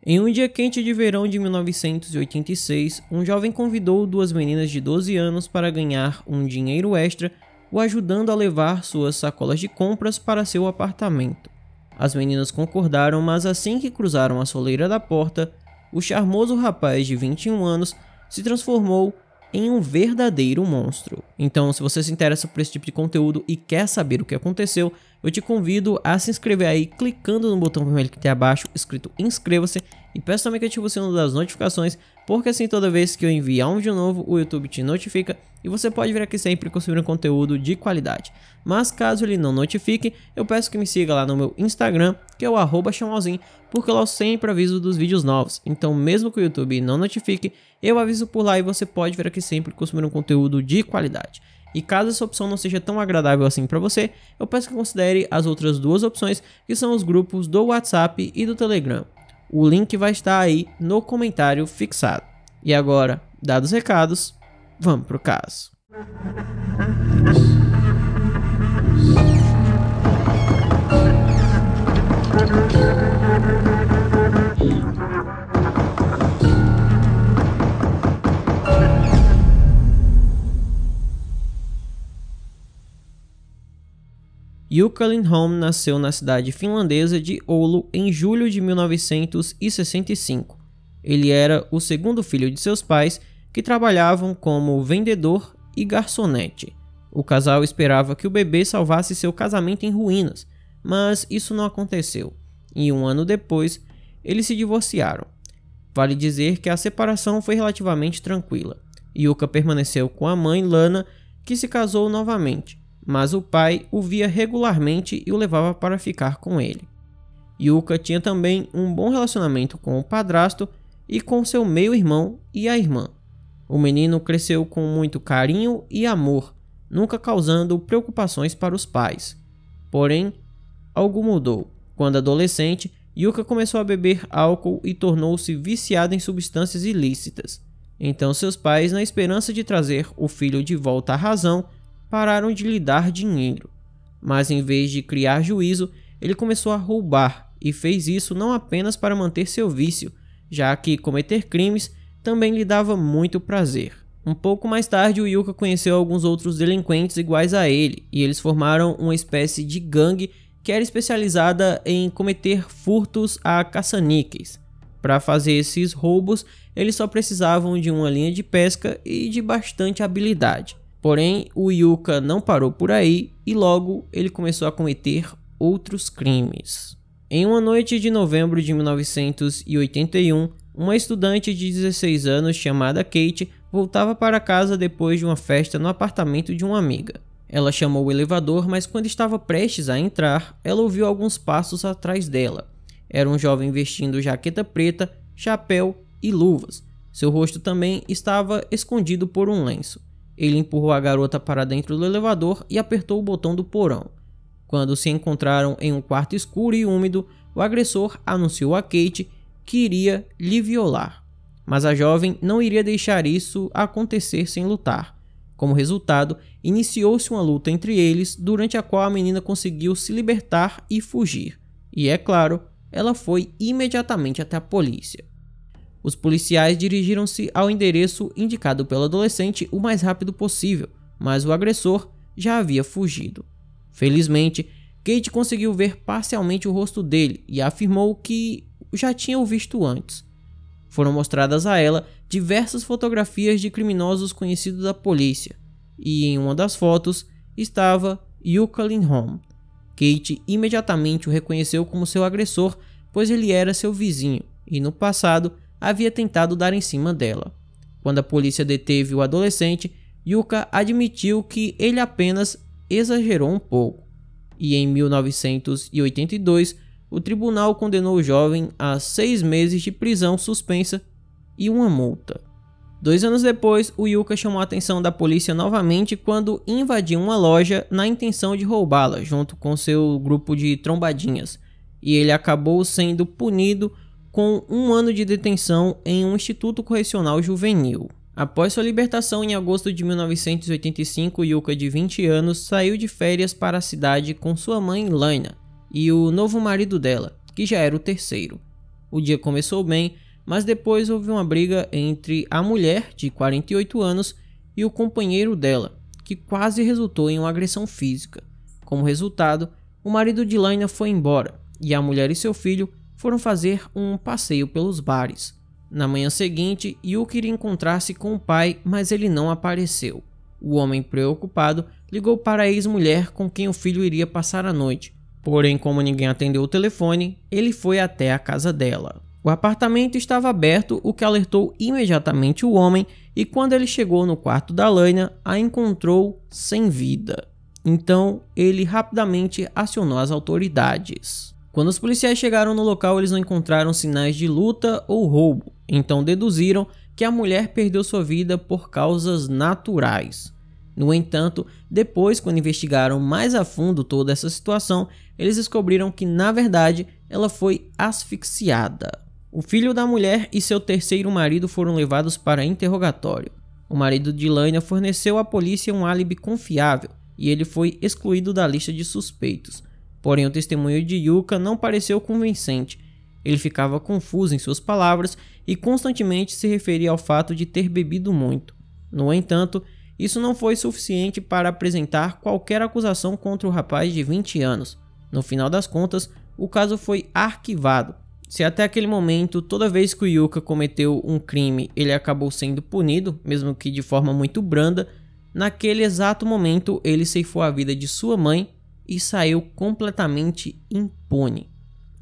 Em um dia quente de verão de 1986, um jovem convidou duas meninas de 12 anos para ganhar um dinheiro extra, o ajudando a levar suas sacolas de compras para seu apartamento. As meninas concordaram, mas assim que cruzaram a soleira da porta, o charmoso rapaz de 21 anos se transformou em um verdadeiro monstro. Então, se você se interessa por esse tipo de conteúdo e quer saber o que aconteceu, eu te convido a se inscrever aí clicando no botão vermelho que tem abaixo escrito inscreva-se, e peço também que ative o sino das notificações, porque assim toda vez que eu enviar um vídeo novo, o YouTube te notifica e você pode vir aqui sempre consumir um conteúdo de qualidade. Mas caso ele não notifique, eu peço que me siga lá no meu Instagram, que é o @chamauzinho, porque lá eu sempre aviso dos vídeos novos. Então mesmo que o YouTube não notifique, eu aviso por lá e você pode vir aqui sempre consumir um conteúdo de qualidade. E caso essa opção não seja tão agradável assim para você, eu peço que considere as outras duas opções, que são os grupos do WhatsApp e do Telegram. O link vai estar aí no comentário fixado. E agora, dados os recados, vamos pro caso. Jukka Lindholm nasceu na cidade finlandesa de Oulu em julho de 1965. Ele era o segundo filho de seus pais, que trabalhavam como vendedor e garçonete. O casal esperava que o bebê salvasse seu casamento em ruínas, mas isso não aconteceu, e um ano depois, eles se divorciaram. Vale dizer que a separação foi relativamente tranquila. Jukka permaneceu com a mãe Lana, que se casou novamente, mas o pai o via regularmente e o levava para ficar com ele. Jukka tinha também um bom relacionamento com o padrasto e com seu meio-irmão e a irmã. O menino cresceu com muito carinho e amor, nunca causando preocupações para os pais. Porém, algo mudou. Quando adolescente, Jukka começou a beber álcool e tornou-se viciado em substâncias ilícitas. Então seus pais, na esperança de trazer o filho de volta à razão, pararam de lhe dar dinheiro. Mas em vez de criar juízo, ele começou a roubar, e fez isso não apenas para manter seu vício, já que cometer crimes também lhe dava muito prazer. Um pouco mais tarde, o Jukka conheceu alguns outros delinquentes iguais a ele, e eles formaram uma espécie de gangue que era especializada em cometer furtos a caça-níqueis. Para fazer esses roubos, eles só precisavam de uma linha de pesca e de bastante habilidade. Porém, o Jukka não parou por aí e logo ele começou a cometer outros crimes. Em uma noite de novembro de 1981, uma estudante de 16 anos chamada Kate voltava para casa depois de uma festa no apartamento de uma amiga. Ela chamou o elevador, mas quando estava prestes a entrar, ela ouviu alguns passos atrás dela. Era um jovem vestindo jaqueta preta, chapéu e luvas. Seu rosto também estava escondido por um lenço. Ele empurrou a garota para dentro do elevador e apertou o botão do porão. Quando se encontraram em um quarto escuro e úmido, o agressor anunciou a Kate que iria lhe violar. Mas a jovem não iria deixar isso acontecer sem lutar. Como resultado, iniciou-se uma luta entre eles, durante a qual a menina conseguiu se libertar e fugir. E é claro, ela foi imediatamente até a polícia. Os policiais dirigiram-se ao endereço indicado pelo adolescente o mais rápido possível, mas o agressor já havia fugido. Felizmente, Kate conseguiu ver parcialmente o rosto dele e afirmou que já tinha o visto antes. Foram mostradas a ela diversas fotografias de criminosos conhecidos da polícia, e em uma das fotos estava Jukka Lindholm. Kate imediatamente o reconheceu como seu agressor, pois ele era seu vizinho e no passado havia tentado dar em cima dela. Quando a polícia deteve o adolescente, Jukka admitiu que ele apenas exagerou um pouco. E em 1982, o tribunal condenou o jovem a 6 meses de prisão suspensa e uma multa. 2 anos depois, o Jukka chamou a atenção da polícia novamente quando invadiu uma loja na intenção de roubá-la, junto com seu grupo de trombadinhas. E ele acabou sendo punido com 1 ano de detenção em um instituto correcional juvenil. Após sua libertação em agosto de 1985, Jukka, de 20 anos, saiu de férias para a cidade com sua mãe Lana e o novo marido dela, que já era o terceiro. O dia começou bem, mas depois houve uma briga entre a mulher, de 48 anos, e o companheiro dela, que quase resultou em uma agressão física. Como resultado, o marido de Laina foi embora, e a mulher e seu filho foram fazer um passeio pelos bares. Na manhã seguinte, Yuka iria encontrar-se com o pai, mas ele não apareceu. O homem, preocupado, ligou para a ex-mulher com quem o filho iria passar a noite. Porém, como ninguém atendeu o telefone, ele foi até a casa dela. O apartamento estava aberto, o que alertou imediatamente o homem, e quando ele chegou no quarto da Laina, a encontrou sem vida. Então, ele rapidamente acionou as autoridades. Quando os policiais chegaram no local, eles não encontraram sinais de luta ou roubo, então deduziram que a mulher perdeu sua vida por causas naturais. No entanto, depois, quando investigaram mais a fundo toda essa situação, eles descobriram que, na verdade, ela foi asfixiada. O filho da mulher e seu terceiro marido foram levados para interrogatório. O marido de Laina forneceu à polícia um álibi confiável e ele foi excluído da lista de suspeitos. Porém, o testemunho de Yuka não pareceu convincente. Ele ficava confuso em suas palavras e constantemente se referia ao fato de ter bebido muito. No entanto, isso não foi suficiente para apresentar qualquer acusação contra o rapaz de 20 anos. No final das contas, o caso foi arquivado. Se até aquele momento, toda vez que o Yuka cometeu um crime, ele acabou sendo punido, mesmo que de forma muito branda, naquele exato momento ele ceifou a vida de sua mãe e saiu completamente impune.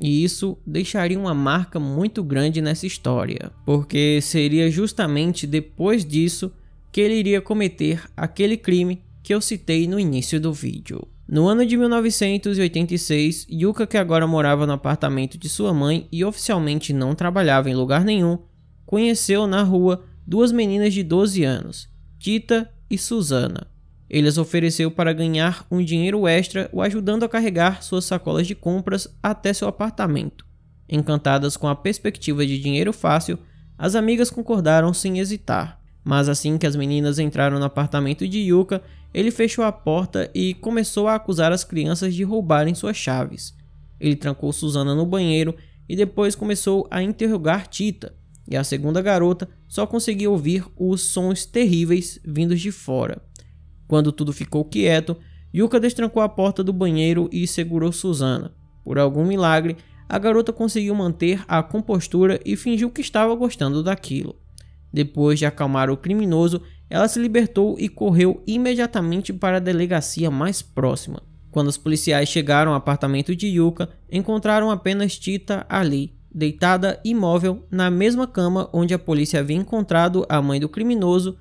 E isso deixaria uma marca muito grande nessa história, porque seria justamente depois disso que ele iria cometer aquele crime que eu citei no início do vídeo. No ano de 1986, Yuka, que agora morava no apartamento de sua mãe e oficialmente não trabalhava em lugar nenhum, conheceu na rua duas meninas de 12 anos, Tita e Susana. Ele as ofereceu para ganhar um dinheiro extra, o ajudando a carregar suas sacolas de compras até seu apartamento. Encantadas com a perspectiva de dinheiro fácil, as amigas concordaram sem hesitar. Mas assim que as meninas entraram no apartamento de Yuka, ele fechou a porta e começou a acusar as crianças de roubarem suas chaves. Ele trancou Susana no banheiro e depois começou a interrogar Tita, e a segunda garota só conseguia ouvir os sons terríveis vindos de fora. Quando tudo ficou quieto, Yuka destrancou a porta do banheiro e segurou Susana. Por algum milagre, a garota conseguiu manter a compostura e fingiu que estava gostando daquilo. Depois de acalmar o criminoso, ela se libertou e correu imediatamente para a delegacia mais próxima. Quando os policiais chegaram ao apartamento de Yuka, encontraram apenas Tita ali, deitada imóvel na mesma cama onde a polícia havia encontrado a mãe do criminoso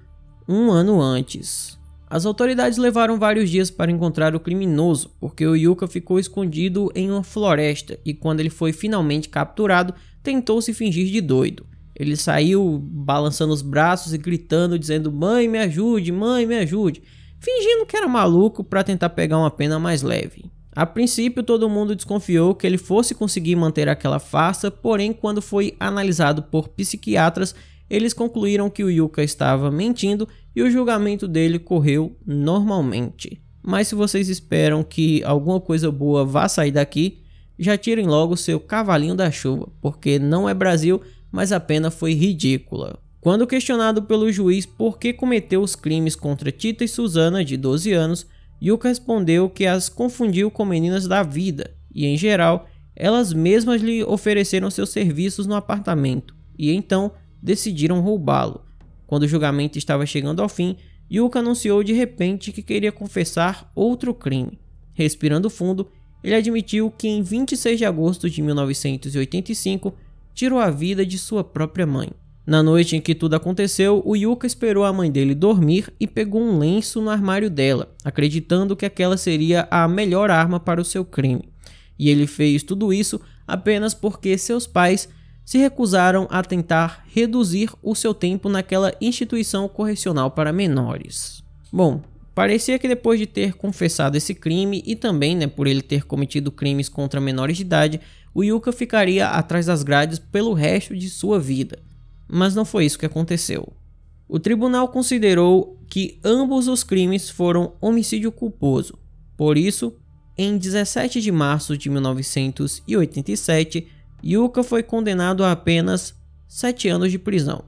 um ano antes. As autoridades levaram vários dias para encontrar o criminoso, porque o Yuka ficou escondido em uma floresta e quando ele foi finalmente capturado, tentou se fingir de doido. Ele saiu balançando os braços e gritando, dizendo mãe me ajude, fingindo que era maluco para tentar pegar uma pena mais leve. A princípio todo mundo desconfiou que ele fosse conseguir manter aquela farsa, porém quando foi analisado por psiquiatras, eles concluíram que o Yuka estava mentindo e o julgamento dele correu normalmente. Mas se vocês esperam que alguma coisa boa vá sair daqui, já tirem logo seu cavalinho da chuva, porque não é Brasil, mas a pena foi ridícula. Quando questionado pelo juiz por que cometeu os crimes contra Tita e Susana, de 12 anos, Yuka respondeu que as confundiu com meninas da vida e, em geral, elas mesmas lhe ofereceram seus serviços no apartamento e então decidiram roubá-lo. Quando o julgamento estava chegando ao fim, Yuka anunciou de repente que queria confessar outro crime. Respirando fundo, ele admitiu que em 26 de agosto de 1985 tirou a vida de sua própria mãe. Na noite em que tudo aconteceu, o Yuka esperou a mãe dele dormir e pegou um lenço no armário dela, acreditando que aquela seria a melhor arma para o seu crime. E ele fez tudo isso apenas porque seus pais se recusaram a tentar reduzir o seu tempo naquela instituição correcional para menores. Bom, parecia que depois de ter confessado esse crime e também por ele ter cometido crimes contra menores de idade, o Yuka ficaria atrás das grades pelo resto de sua vida. Mas não foi isso que aconteceu. O tribunal considerou que ambos os crimes foram homicídio culposo. Por isso, em 17 de março de 1987, Yuka foi condenado a apenas 7 anos de prisão.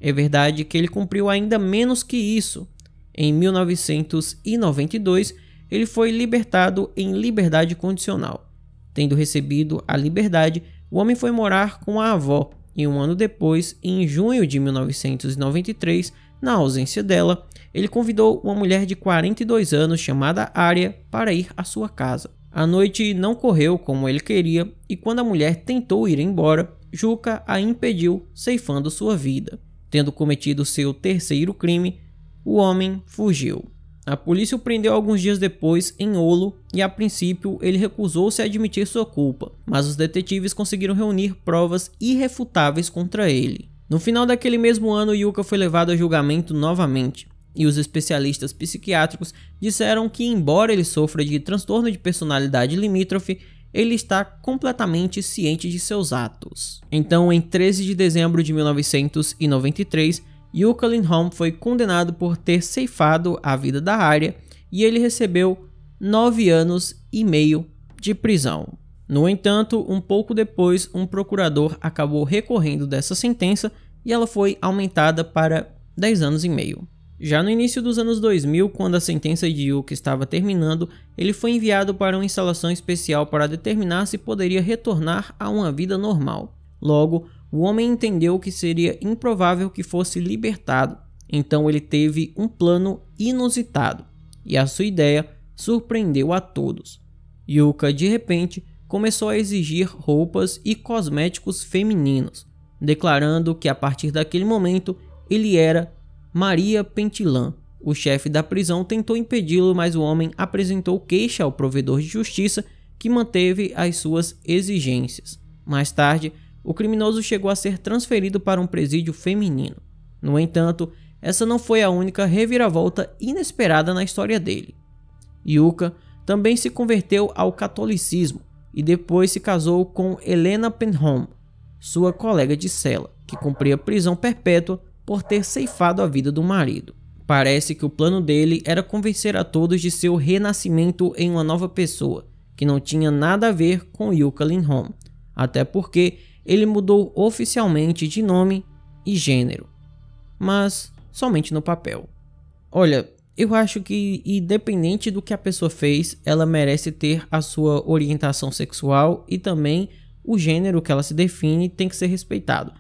É verdade que ele cumpriu ainda menos que isso. Em 1992, ele foi libertado em liberdade condicional. Tendo recebido a liberdade, o homem foi morar com a avó e um ano depois, em junho de 1993, na ausência dela, ele convidou uma mulher de 42 anos chamada Arya para ir à sua casa. A noite não correu como ele queria e quando a mulher tentou ir embora, Yuka a impediu, ceifando sua vida. Tendo cometido seu terceiro crime, o homem fugiu. A polícia o prendeu alguns dias depois em Oulu e a princípio ele recusou-se a admitir sua culpa, mas os detetives conseguiram reunir provas irrefutáveis contra ele. No final daquele mesmo ano, Yuka foi levado a julgamento novamente, e os especialistas psiquiátricos disseram que, embora ele sofra de transtorno de personalidade limítrofe, ele está completamente ciente de seus atos. Então, em 13 de dezembro de 1993, Yuka Lindholm foi condenado por ter ceifado a vida da Arya e ele recebeu 9 anos e meio de prisão. No entanto, um pouco depois, um procurador acabou recorrendo dessa sentença e ela foi aumentada para 10 anos e meio. Já no início dos anos 2000, quando a sentença de Yuka estava terminando, ele foi enviado para uma instalação especial para determinar se poderia retornar a uma vida normal. Logo, o homem entendeu que seria improvável que fosse libertado, então ele teve um plano inusitado, e a sua ideia surpreendeu a todos. Yuka, de repente, começou a exigir roupas e cosméticos femininos, declarando que a partir daquele momento ele era Maria Pentland. O chefe da prisão tentou impedi-lo, mas o homem apresentou queixa ao provedor de justiça, que manteve as suas exigências. Mais tarde, o criminoso chegou a ser transferido para um presídio feminino. No entanto, essa não foi a única reviravolta inesperada na história dele. Yuka também se converteu ao catolicismo e depois se casou com Helena Penholm, sua colega de cela, que cumpria prisão perpétua por ter ceifado a vida do marido. Parece que o plano dele era convencer a todos de seu renascimento em uma nova pessoa, que não tinha nada a ver com Yuka Lindholm, até porque ele mudou oficialmente de nome e gênero, mas somente no papel. Olha, eu acho que independente do que a pessoa fez, ela merece ter a sua orientação sexual e também o gênero que ela se define tem que ser respeitado.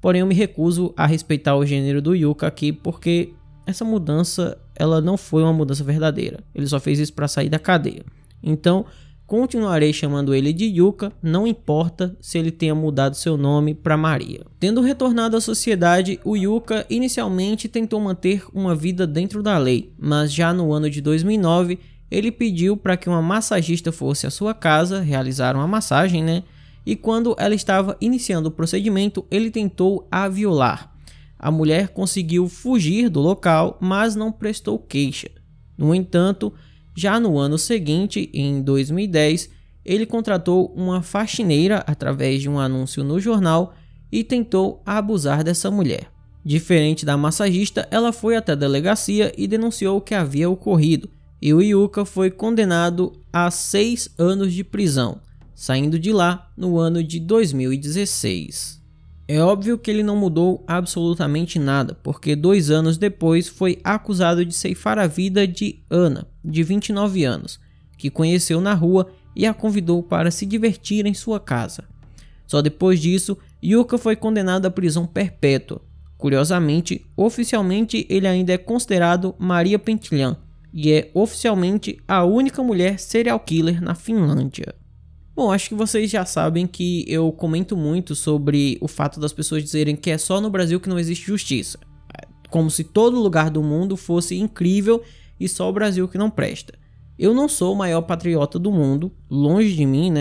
Porém, eu me recuso a respeitar o gênero do Yuka aqui porque essa mudança, ela não foi uma mudança verdadeira. Ele só fez isso para sair da cadeia. Então, continuarei chamando ele de Yuka, não importa se ele tenha mudado seu nome para Maria. Tendo retornado à sociedade, o Yuka inicialmente tentou manter uma vida dentro da lei, mas já no ano de 2009, ele pediu para que uma massagista fosse à sua casa realizar uma massagem, E quando ela estava iniciando o procedimento, ele tentou a violar. A mulher conseguiu fugir do local, mas não prestou queixa. No entanto, já no ano seguinte, em 2010, ele contratou uma faxineira através de um anúncio no jornal e tentou abusar dessa mulher. Diferente da massagista, ela foi até a delegacia e denunciou o que havia ocorrido, e o Yuka foi condenado a 6 anos de prisão, saindo de lá no ano de 2016. É óbvio que ele não mudou absolutamente nada, porque 2 anos depois foi acusado de ceifar a vida de Ana, de 29 anos, que conheceu na rua e a convidou para se divertir em sua casa. Só depois disso, Yuka foi condenado à prisão perpétua. Curiosamente, oficialmente ele ainda é considerado Maria Pentland e é oficialmente a única mulher serial killer na Finlândia. Bom, acho que vocês já sabem que eu comento muito sobre o fato das pessoas dizerem que é só no Brasil que não existe justiça. Como se todo lugar do mundo fosse incrível e só o Brasil que não presta. Eu não sou o maior patriota do mundo, longe de mim,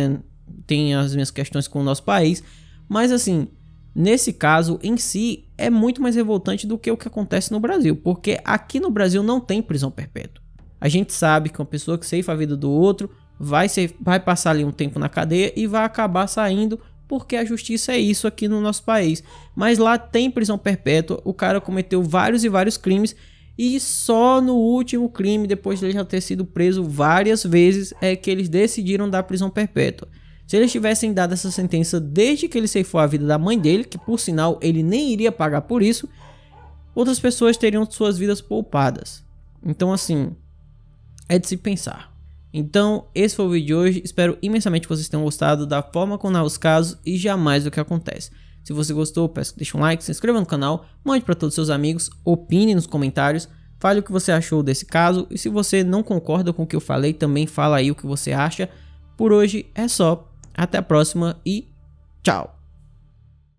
Tem as minhas questões com o nosso país, mas assim, nesse caso em si é muito mais revoltante do que o que acontece no Brasil, porque aqui no Brasil não tem prisão perpétua. A gente sabe que uma pessoa que ceifa a vida do outro vai passar ali um tempo na cadeia e vai acabar saindo, porque a justiça é isso aqui no nosso país. Mas lá tem prisão perpétua, o cara cometeu vários e vários crimes e só no último crime, depois de ele já ter sido preso várias vezes, é que eles decidiram dar prisão perpétua. Se eles tivessem dado essa sentença desde que ele ceifou a vida da mãe dele, que por sinal ele nem iria pagar por isso, outras pessoas teriam suas vidas poupadas. Então assim, é de se pensar. Então esse foi o vídeo de hoje, espero imensamente que vocês tenham gostado da forma como narra os casos e jamais do que acontece. Se você gostou, peço que deixe um like, se inscreva no canal, mande para todos os seus amigos, opine nos comentários, fale o que você achou desse caso e se você não concorda com o que eu falei, também fala aí o que você acha. Por hoje é só, até a próxima e tchau!